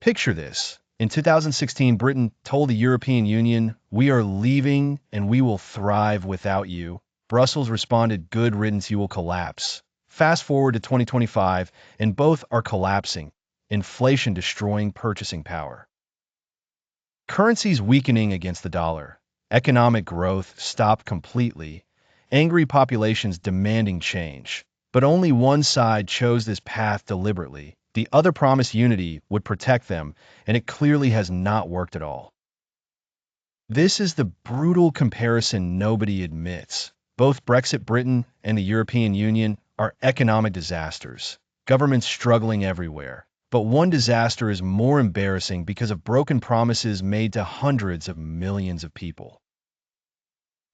Picture this. In 2016, Britain told the European Union, "We are leaving and we will thrive without you." Brussels responded, "Good riddance, you will collapse." Fast forward to 2025, and both are collapsing, inflation destroying purchasing power. Currencies weakening against the dollar. Economic growth stopped completely. Angry populations demanding change. But only one side chose this path deliberately. The other promised unity would protect them, and it clearly has not worked at all. This is the brutal comparison nobody admits. Both Brexit Britain and the European Union are economic disasters, governments struggling everywhere. But one disaster is more embarrassing because of broken promises made to hundreds of millions of people.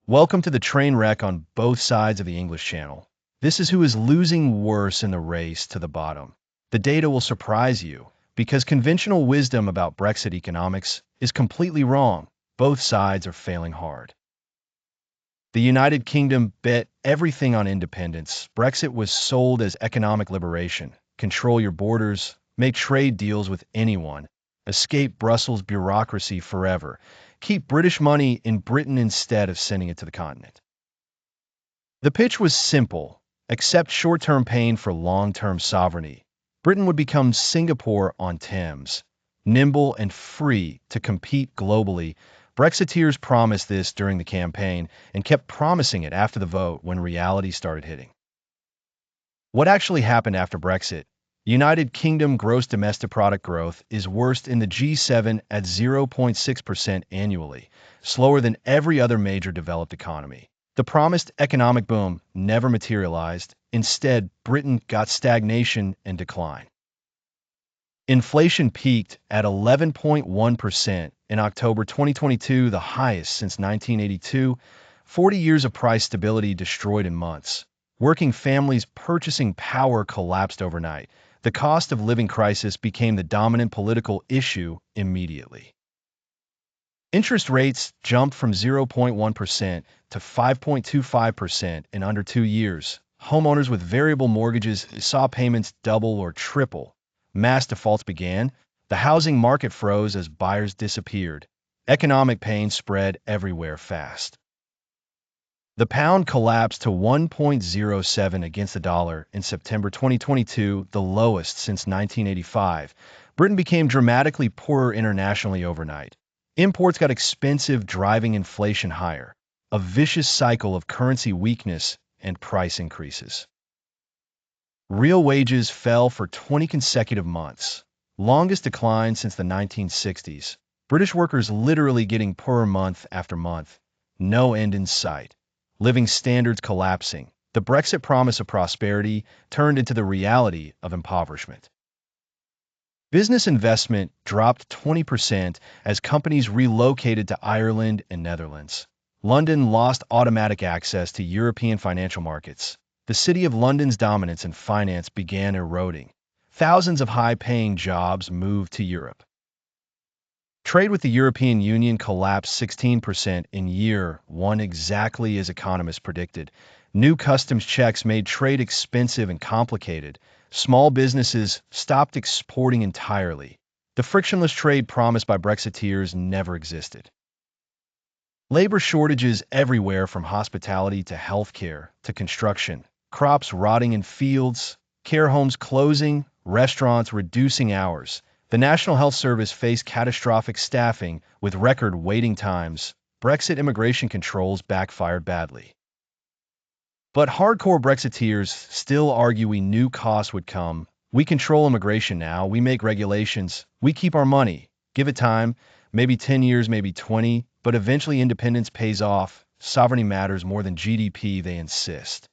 Welcome to the train wreck on both sides of the English Channel. This is who is losing worse in the race to the bottom. The data will surprise you, because conventional wisdom about Brexit economics is completely wrong. Both sides are failing hard. The United Kingdom bet everything on independence. Brexit was sold as economic liberation. Control your borders, make trade deals with anyone, escape Brussels bureaucracy forever, keep British money in Britain instead of sending it to the continent. The pitch was simple: accept short-term pain for long-term sovereignty. Britain would become Singapore on Thames, nimble and free to compete globally. Brexiteers promised this during the campaign and kept promising it after the vote when reality started hitting. What actually happened after Brexit? United Kingdom gross domestic product growth is worst in the G7 at 0.6% annually, slower than every other major developed economy. The promised economic boom never materialized. Instead, Britain got stagnation and decline. Inflation peaked at 11.1% in October 2022, the highest since 1982. 40 years of price stability destroyed in months. Working families' purchasing power collapsed overnight. The cost of living crisis became the dominant political issue immediately. Interest rates jumped from 0.1% to 5.25% in under 2 years. Homeowners with variable mortgages saw payments double or triple. Mass defaults began. The housing market froze as buyers disappeared. Economic pain spread everywhere fast. The pound collapsed to 1.07 against the dollar in September 2022, the lowest since 1985. Britain became dramatically poorer internationally overnight. Imports got expensive, driving inflation higher. A vicious cycle of currency weakness and price increases. Real wages fell for 20 consecutive months, longest decline since the 1960s. British workers literally getting poorer month after month. No end in sight. Living standards collapsing. The Brexit promise of prosperity turned into the reality of impoverishment. Business investment dropped 20% as companies relocated to Ireland and Netherlands. London lost automatic access to European financial markets. The City of London's dominance in finance began eroding. Thousands of high-paying jobs moved to Europe. Trade with the European Union collapsed 16% in year one, exactly as economists predicted. New customs checks made trade expensive and complicated. Small businesses stopped exporting entirely. The frictionless trade promised by Brexiteers never existed. Labor shortages everywhere, from hospitality to healthcare to construction. Crops rotting in fields, care homes closing, restaurants reducing hours. The National Health Service faced catastrophic staffing with record waiting times. Brexit immigration controls backfired badly. But hardcore Brexiteers still argue we knew costs would come. We control immigration now, we make regulations, we keep our money. Give it time, maybe 10 years, maybe 20, but eventually independence pays off. Sovereignty matters more than GDP, they insist.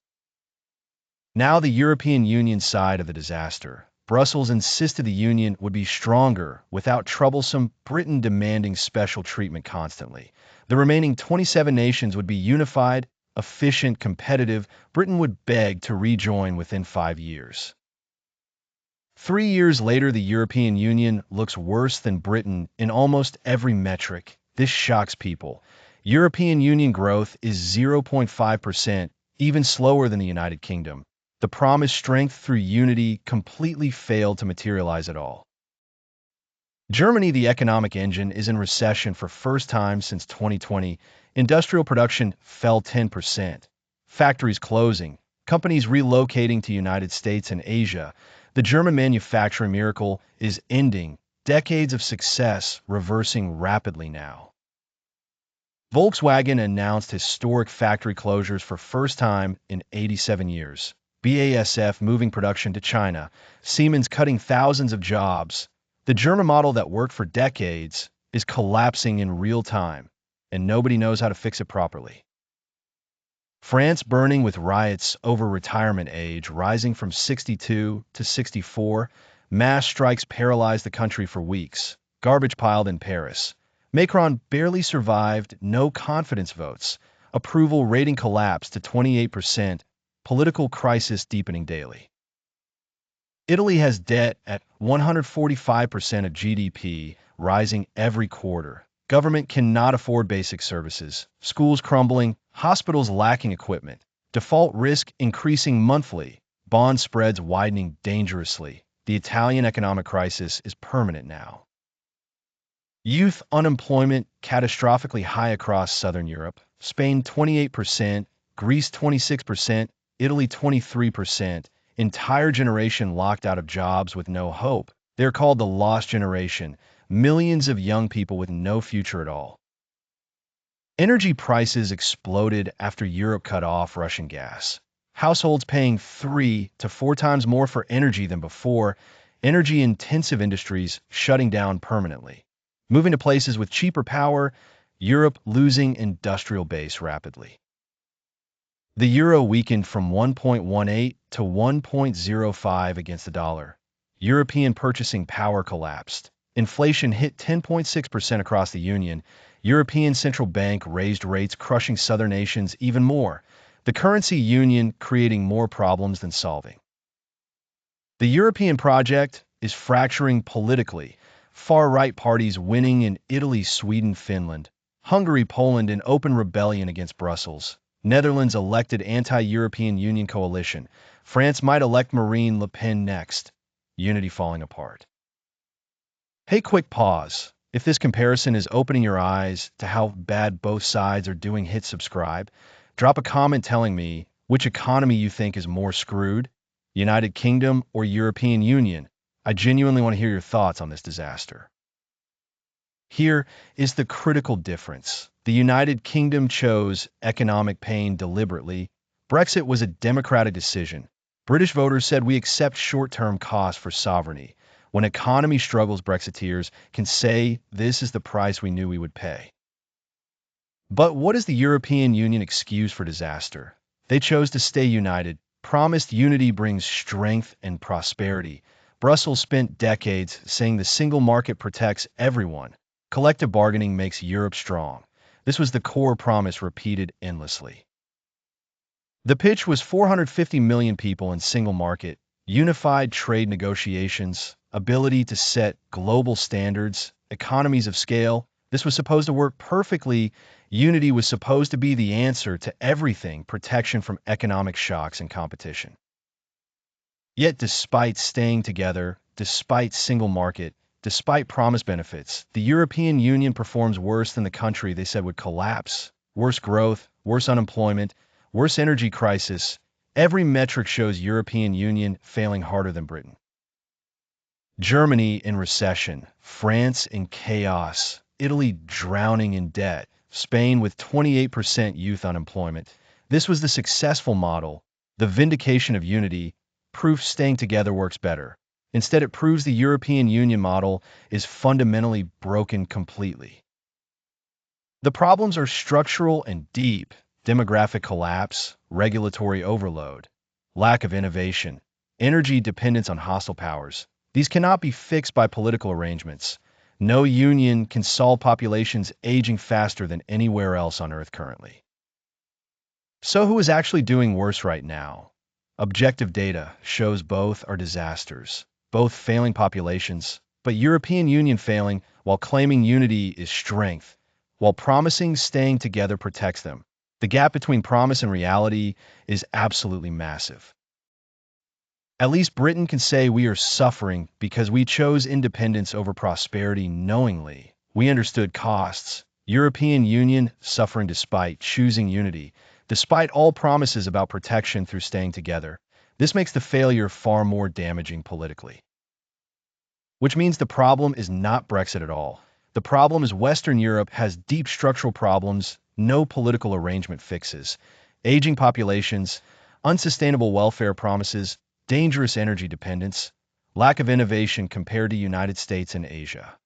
Now the European Union side of the disaster. Brussels insisted the Union would be stronger without troublesome Britain demanding special treatment constantly. The remaining 27 nations would be unified, efficient, competitive. Britain would beg to rejoin within 5 years. 3 years later, the European Union looks worse than Britain in almost every metric. This shocks people. European Union growth is 0.5%, even slower than the United Kingdom. The promised strength through unity completely failed to materialize at all. Germany, the economic engine, is in recession for first time since 2020. Industrial production fell 10%. Factories closing, companies relocating to United States and Asia. The German manufacturing miracle is ending. Decades of success reversing rapidly now. Volkswagen announced historic factory closures for first time in 87 years. BASF moving production to China. Siemens cutting thousands of jobs. The German model that worked for decades is collapsing in real time, and nobody knows how to fix it properly. France burning with riots over retirement age rising from 62 to 64. Mass strikes paralyzed the country for weeks. Garbage piled in Paris. Macron barely survived, no confidence votes. Approval rating collapsed to 28%. Political crisis deepening daily. Italy has debt at 145% of GDP, rising every quarter. Government cannot afford basic services. Schools crumbling, hospitals lacking equipment. Default risk increasing monthly. Bond spreads widening dangerously. The Italian economic crisis is permanent now. Youth unemployment catastrophically high across southern Europe. Spain 28%, Greece 26%, Italy 23%. Entire generation locked out of jobs with no hope. They're called the lost generation. Millions of young people with no future at all. Energy prices exploded after Europe cut off Russian gas. Households paying 3 to 4 times more for energy than before. Energy-intensive industries shutting down permanently. Moving to places with cheaper power, Europe losing industrial base rapidly. The euro weakened from 1.18 to 1.05 against the dollar. European purchasing power collapsed. Inflation hit 10.6% across the Union. European Central Bank raised rates, crushing southern nations even more. The currency union creating more problems than solving. The European project is fracturing politically. Far-right parties winning in Italy, Sweden, Finland. Hungary, Poland in open rebellion against Brussels. Netherlands elected anti-European Union coalition. France might elect Marine Le Pen next. Unity falling apart. Hey, quick pause. If this comparison is opening your eyes to how bad both sides are doing, hit subscribe. Drop a comment telling me which economy you think is more screwed, United Kingdom or European Union. I genuinely want to hear your thoughts on this disaster. Here is the critical difference. The United Kingdom chose economic pain deliberately. Brexit was a democratic decision. British voters said we accept short-term costs for sovereignty. When economy struggles, Brexiteers can say this is the price we knew we would pay. But what is the European Union excuse for disaster? They chose to stay united, promised unity brings strength and prosperity. Brussels spent decades saying the single market protects everyone. Collective bargaining makes Europe strong. This was the core promise repeated endlessly. The pitch was 450 million people in single market, unified trade negotiations, ability to set global standards, economies of scale. This was supposed to work perfectly. Unity was supposed to be the answer to everything, protection from economic shocks and competition. Yet despite staying together, despite single market, despite promised benefits, the European Union performs worse than the country they said would collapse. Worse growth, worse unemployment, worse energy crisis. Every metric shows European Union failing harder than Britain. Germany in recession, France in chaos, Italy drowning in debt, Spain with 28% youth unemployment. This was the successful model, the vindication of unity, proof staying together works better. Instead, it proves the European Union model is fundamentally broken completely. The problems are structural and deep: demographic collapse, regulatory overload, lack of innovation, energy dependence on hostile powers. These cannot be fixed by political arrangements. No union can solve populations aging faster than anywhere else on Earth currently. So who is actually doing worse right now? Objective data shows both are disasters, both failing populations, but European Union failing while claiming unity is strength, while promising staying together protects them. The gap between promise and reality is absolutely massive. At least Britain can say we are suffering because we chose independence over prosperity knowingly. We understood costs. European Union suffering despite choosing unity, despite all promises about protection through staying together. This makes the failure far more damaging politically. Which means the problem is not Brexit at all. The problem is Western Europe has deep structural problems no political arrangement fixes. Aging populations, unsustainable welfare promises, dangerous energy dependence, lack of innovation compared to United States and Asia.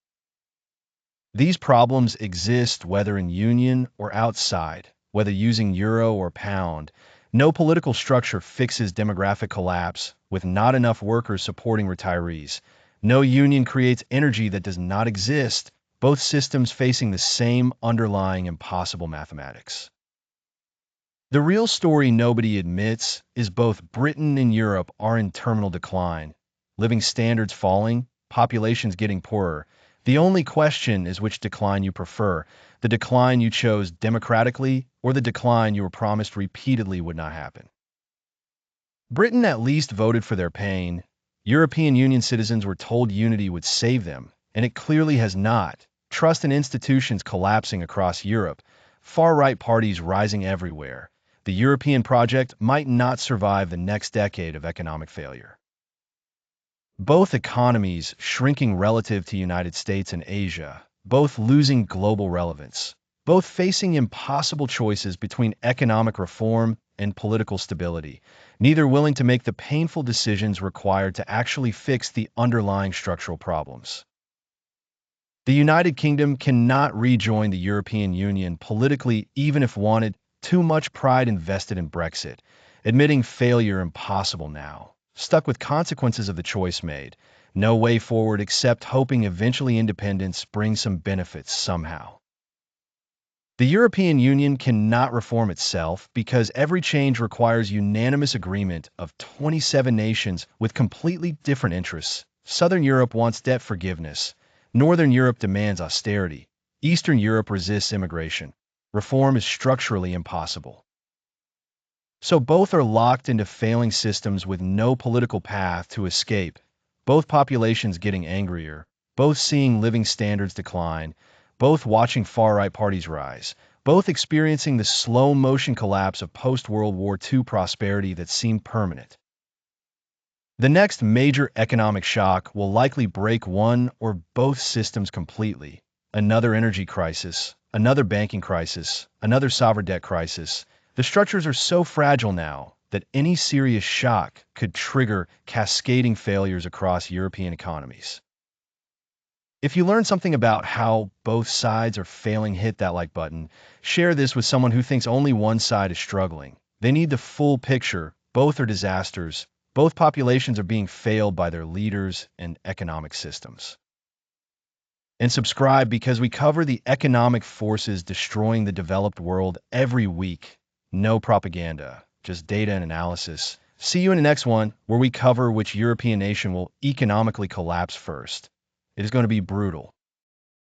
These problems exist whether in union or outside, whether using euro or pound. No political structure fixes demographic collapse with not enough workers supporting retirees. No union creates energy that does not exist, both systems facing the same underlying impossible mathematics. The real story nobody admits is both Britain and Europe are in terminal decline, living standards falling, populations getting poorer. The only question is which decline you prefer, the decline you chose democratically or the decline you were promised repeatedly would not happen. Britain at least voted for their pain. European Union citizens were told unity would save them, and it clearly has not. Trust in institutions collapsing across Europe, far-right parties rising everywhere. The European project might not survive the next decade of economic failure. Both economies shrinking relative to United States and Asia, both losing global relevance, both facing impossible choices between economic reform and political stability, neither willing to make the painful decisions required to actually fix the underlying structural problems. The United Kingdom cannot rejoin the European Union politically even if wanted. Too much pride invested in Brexit, admitting failure impossible now. Stuck with consequences of the choice made. No way forward except hoping eventually independence brings some benefits somehow. The European Union cannot reform itself because every change requires unanimous agreement of 27 nations with completely different interests. Southern Europe wants debt forgiveness. Northern Europe demands austerity. Eastern Europe resists immigration. Reform is structurally impossible. So both are locked into failing systems with no political path to escape, both populations getting angrier, both seeing living standards decline, both watching far-right parties rise, both experiencing the slow-motion collapse of post-World War II prosperity that seemed permanent. The next major economic shock will likely break one or both systems completely. Another energy crisis, another banking crisis, another sovereign debt crisis. The structures are so fragile now that any serious shock could trigger cascading failures across European economies. If you learned something about how both sides are failing, hit that like button. Share this with someone who thinks only one side is struggling. They need the full picture. Both are disasters. Both populations are being failed by their leaders and economic systems. And subscribe because we cover the economic forces destroying the developed world every week. No propaganda, just data and analysis. See you in the next one where we cover which European nation will economically collapse first. It is going to be brutal.